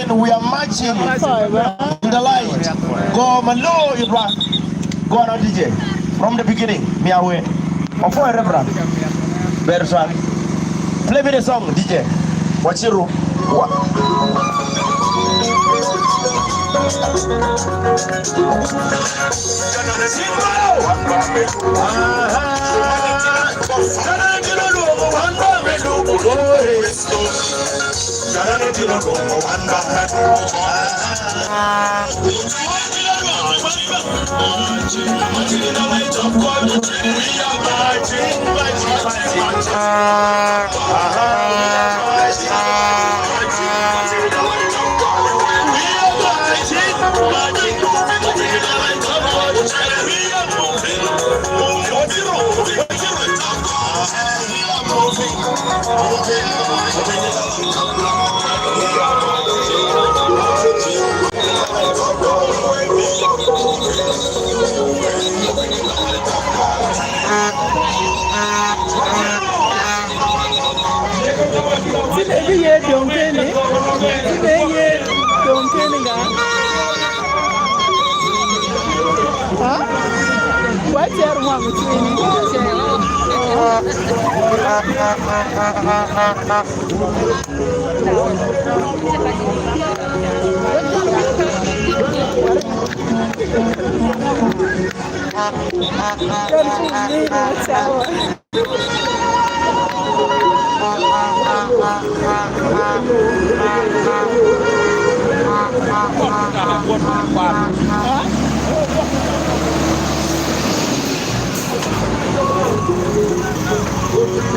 And we are marching in the light. Go Malo Ibra. Go on DJ. From the beginning, me away. Before Reverend. Berswan. Play me the song, DJ. What's your room?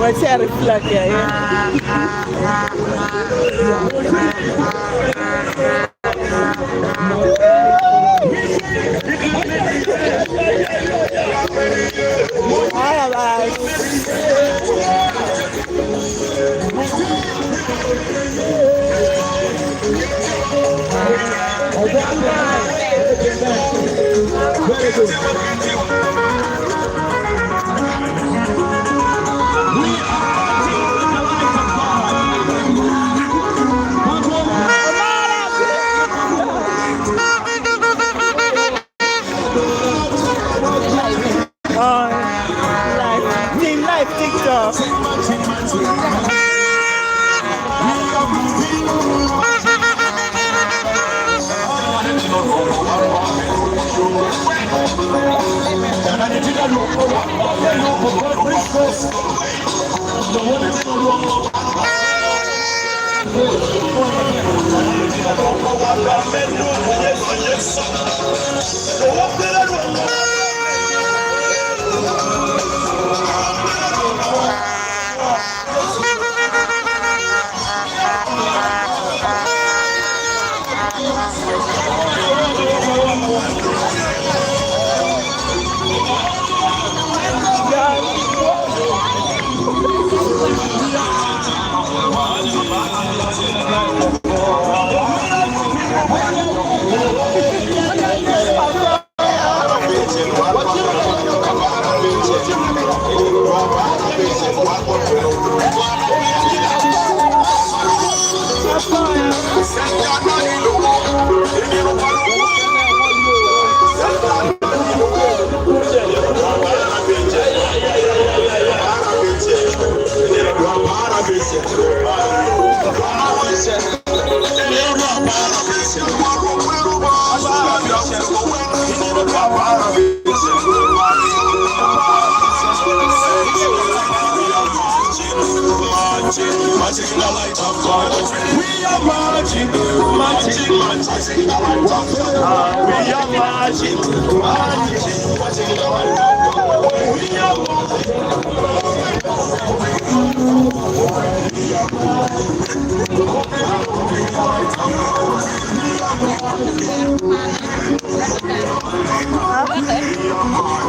What's that reflect here? All right. Team Life TikTok.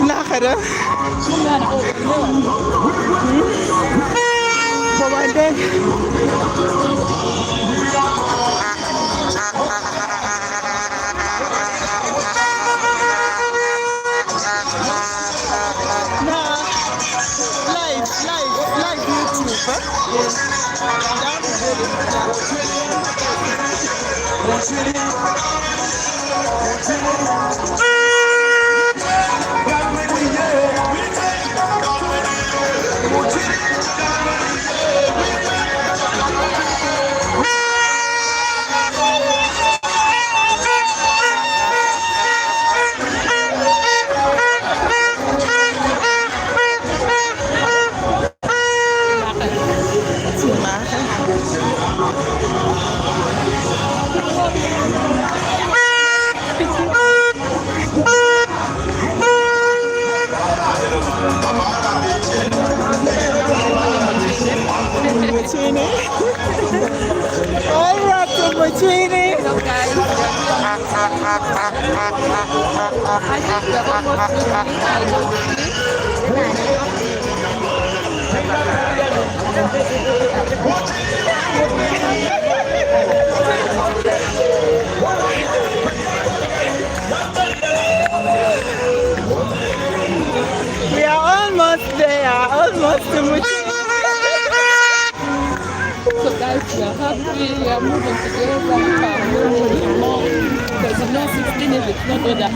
Nakara. Pemandang. Live YouTube, huh? All right, Martini. We are almost there, almost to Martini. So guys, we are happy, we are moving together, we are moving along. Because you know 16 is it's not other.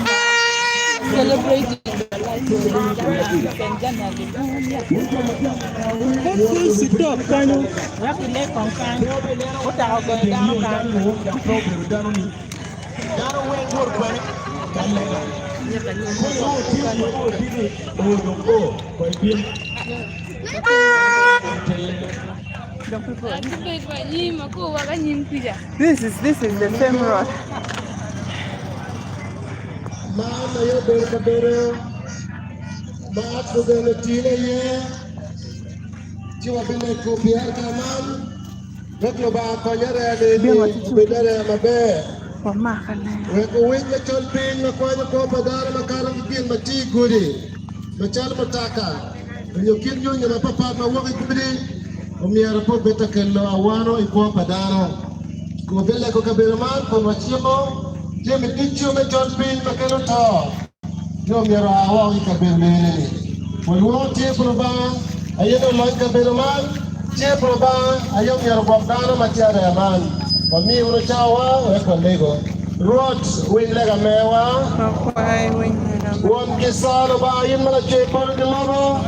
Celebrating the life of Ghana. Sit up, can you? We have to let on can. What are going This is the same road. Umiara po beta kello awano ipo padano ko bella ko kabirman ko machimo je me dichu me John Pin makelo to yo mi rawa ki kabirne wal wo te proba ayedo lo kabirman te proba ayo mi rawa dana matiara man wa mi uno chawa we ko lego rot win lega mewa won kisalo ba yin mala che por de lobo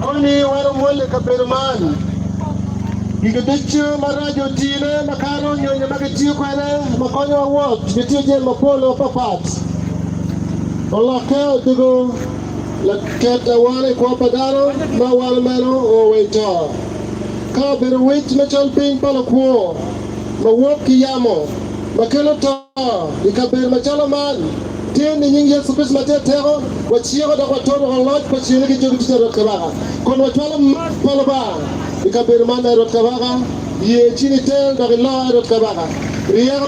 koni waro molle kabirman Igadichu marajo tine makano nyonya magatiu kwene makonyo wot gitiu je mapolo papat olake digo la keta wale kwa padaro ma wale meno o weto ka bir wit mechal ping palo kwo ma woki yamo makelo to ikabir machalo man tin ni nyingi Yesu Kristo matetero wachiro da kwa toro loj kwa chini ki jogi tero kabaka kon wachalo palo ba ikabir man rot kabaka ye chini tel da la rot kabaka riya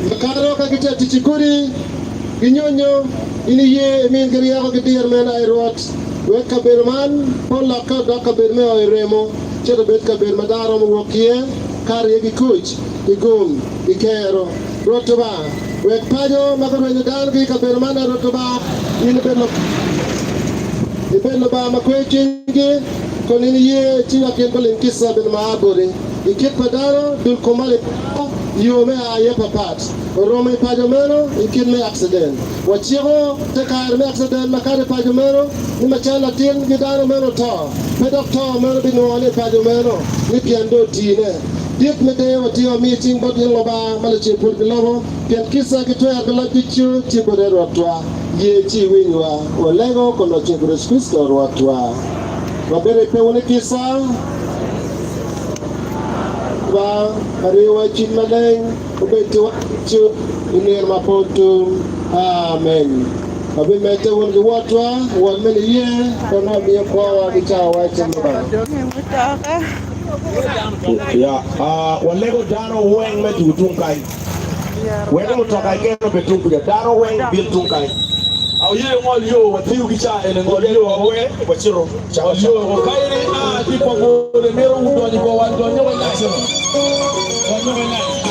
makaro ka kita tichikuri ginyonyo ini ye min gariya ko kitir men ay rot we kabir man pola ka da kabir me ay remo chedo bet kabir madaro mo wokie kar ye gi kuch igum ikero rotoba we pajo makaro ni dan ki kabir man rotoba ini bello ba makwe chingi kon ini ye china ken ko len kissa ben maabore ikit padaro dul komale yome aye papat rome pajamero ikin me accident wachiro te kar me accident makare pajamero ni machala tin gidaro mero to pedok to mero binone pajamero ni piando tine dip me de watio meeting bot yelo ba malachi pur globo pian kisa kitwe agla kichu tibore rotwa ye chi winwa olego kono chingres Kristo rotwa wabere pe woni kisa ba ariwa chimaleng ubetu chu inir mapotum amen abi mete won ge watwa won men ye kono bi ko wa bi cha wa chimba ya walego dano weng me tutunkai weng mutoka kero betunku ya dano weng bil tunkai au ye ngol yo watiu gicha ene ngol yo we wachiro cha yo kairi tipo ngol mero udoni ko wan donyo wa nacho donyo wa nacho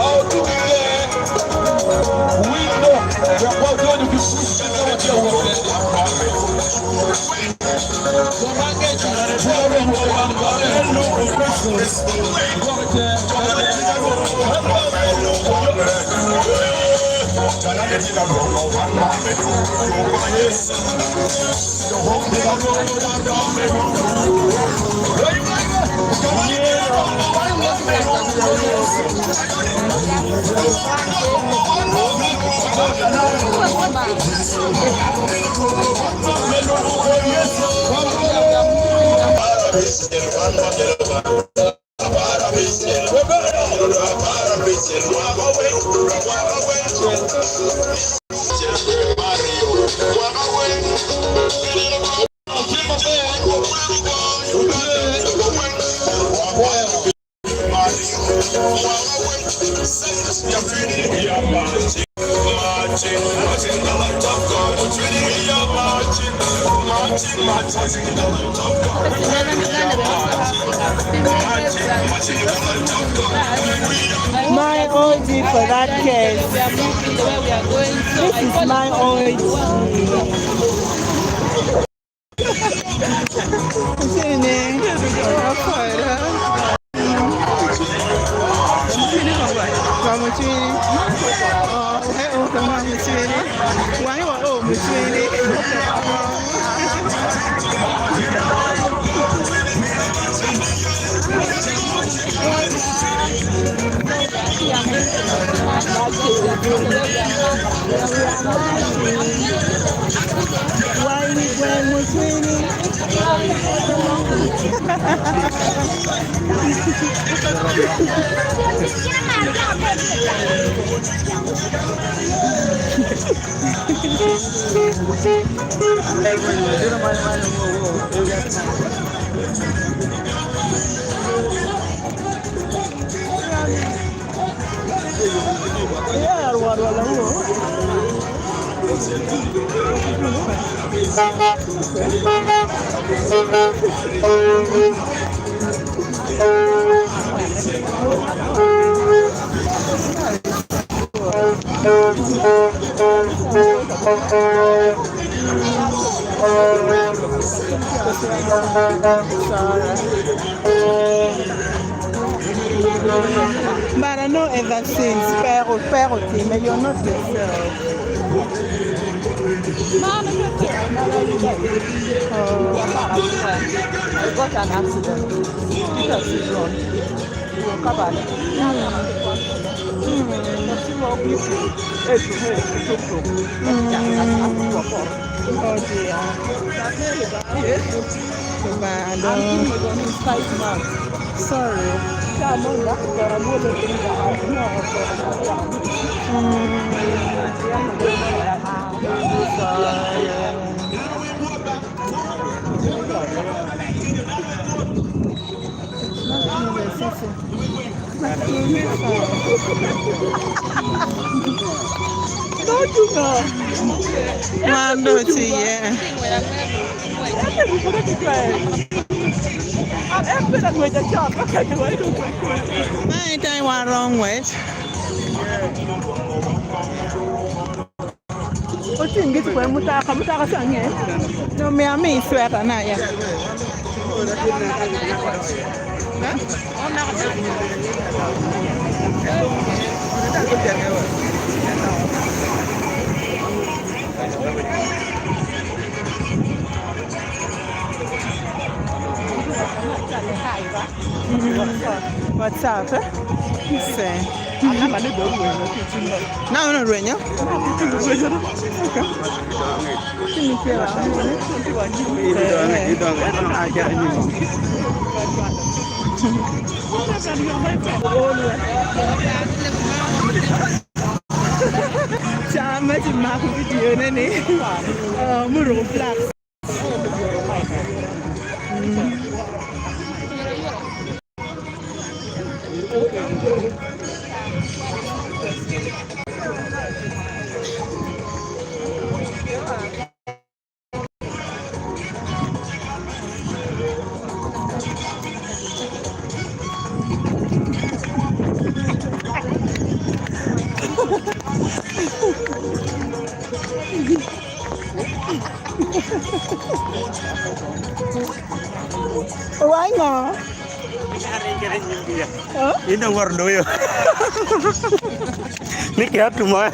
Oh, My OG for that case. We are moving the way we are going. So This is my OG. But I know ever since, parody, but you're not yourself. I got an accident. Jesus is wrong. You will cover it. Oh dear. Sorry. Don't you know? I'm excellent with the job. Okay, do I do it? I ain't doing one wrong with. What you get when Mutaka sang here? No, me, I mean, sweater, not yet. What's up? Say. No, no, Renya. Chama de marco video, né? Muro black. Why not? Ini warna yo. Ini kayak tuh mah.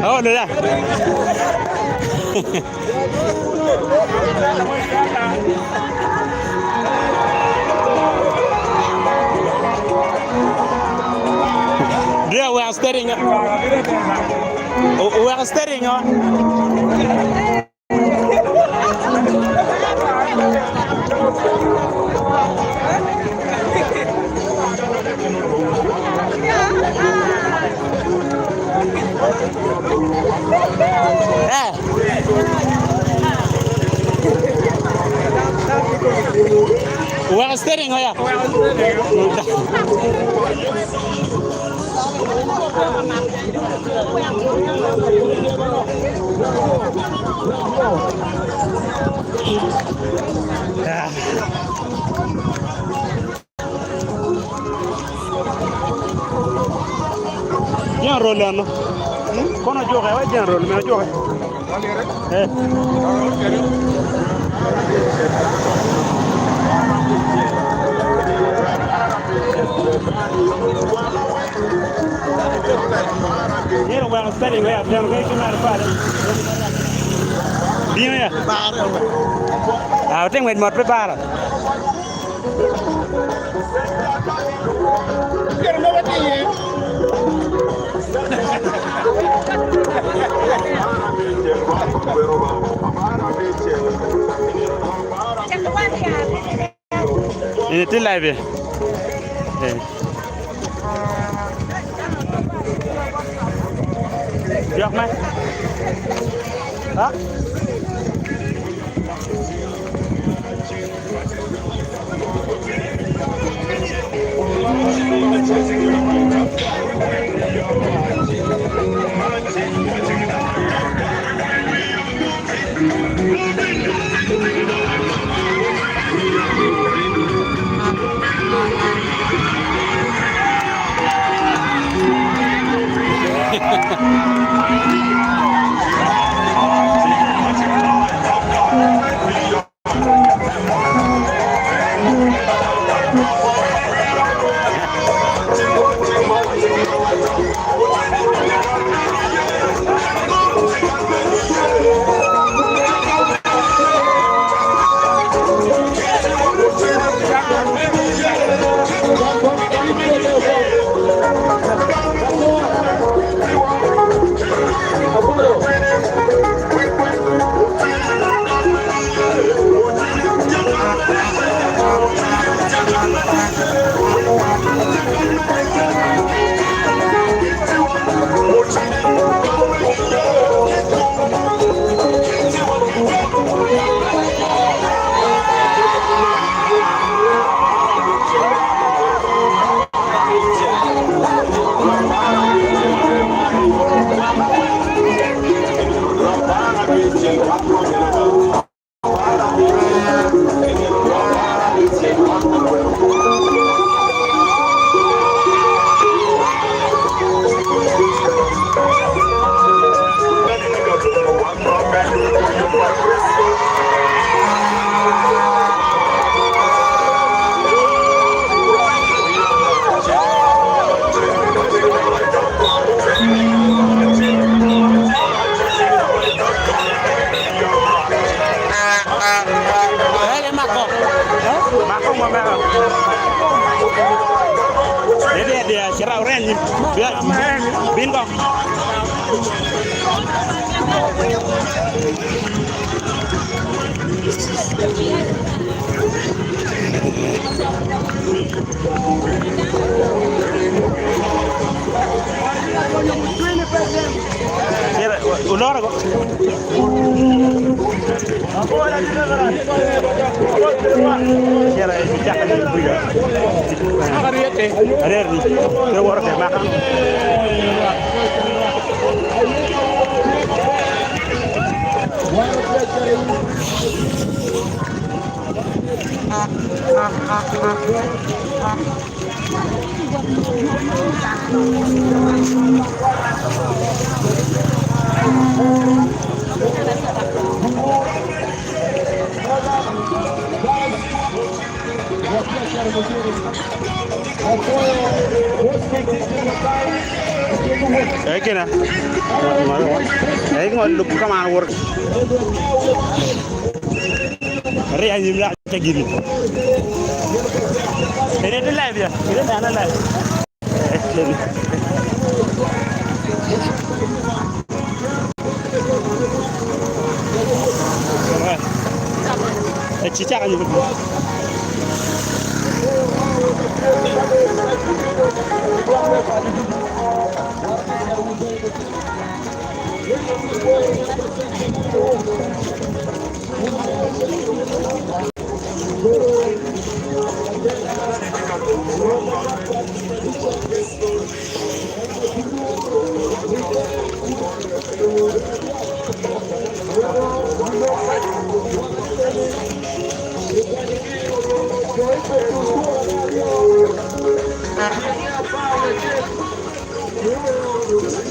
Oh, dah. Dia we are steering. We are steering. We are steering ya. Jangan rolan. Kono joxe wa jangan rol me joxe. Here we are studying where I'm going to my father. Bien ya. Ah, tengo el mod prepara. Quiero no batir. Ini tu live. Được mày. Đó. Dia cerah orang ni. Bin kau. Ular kau. Apoio, kena. Ai ngol lu kama wor. Re ani la tagiri. Ini de live ya. Ini mana live. Cicak aja betul.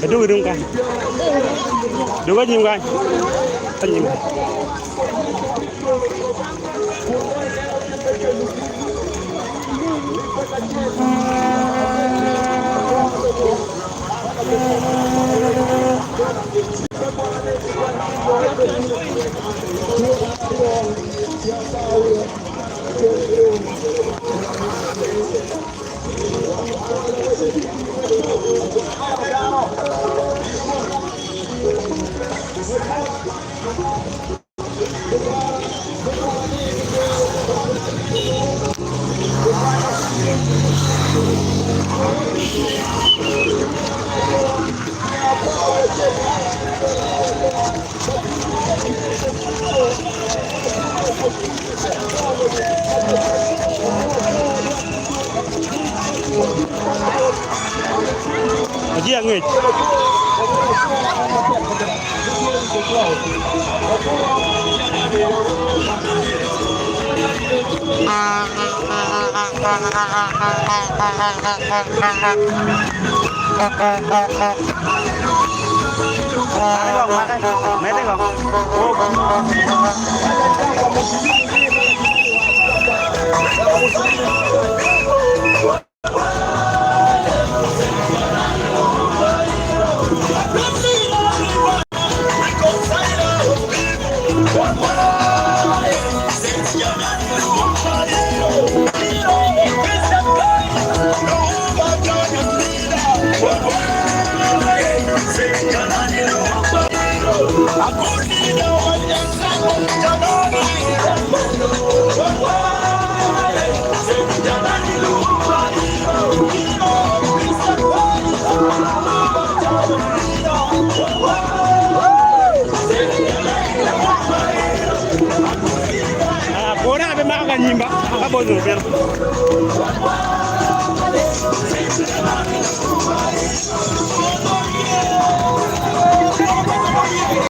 Aduh hidung kan. Dua jam kan. Tanjim. Aji ang ngit. Orang apa makan nyimba? Apa tu biar?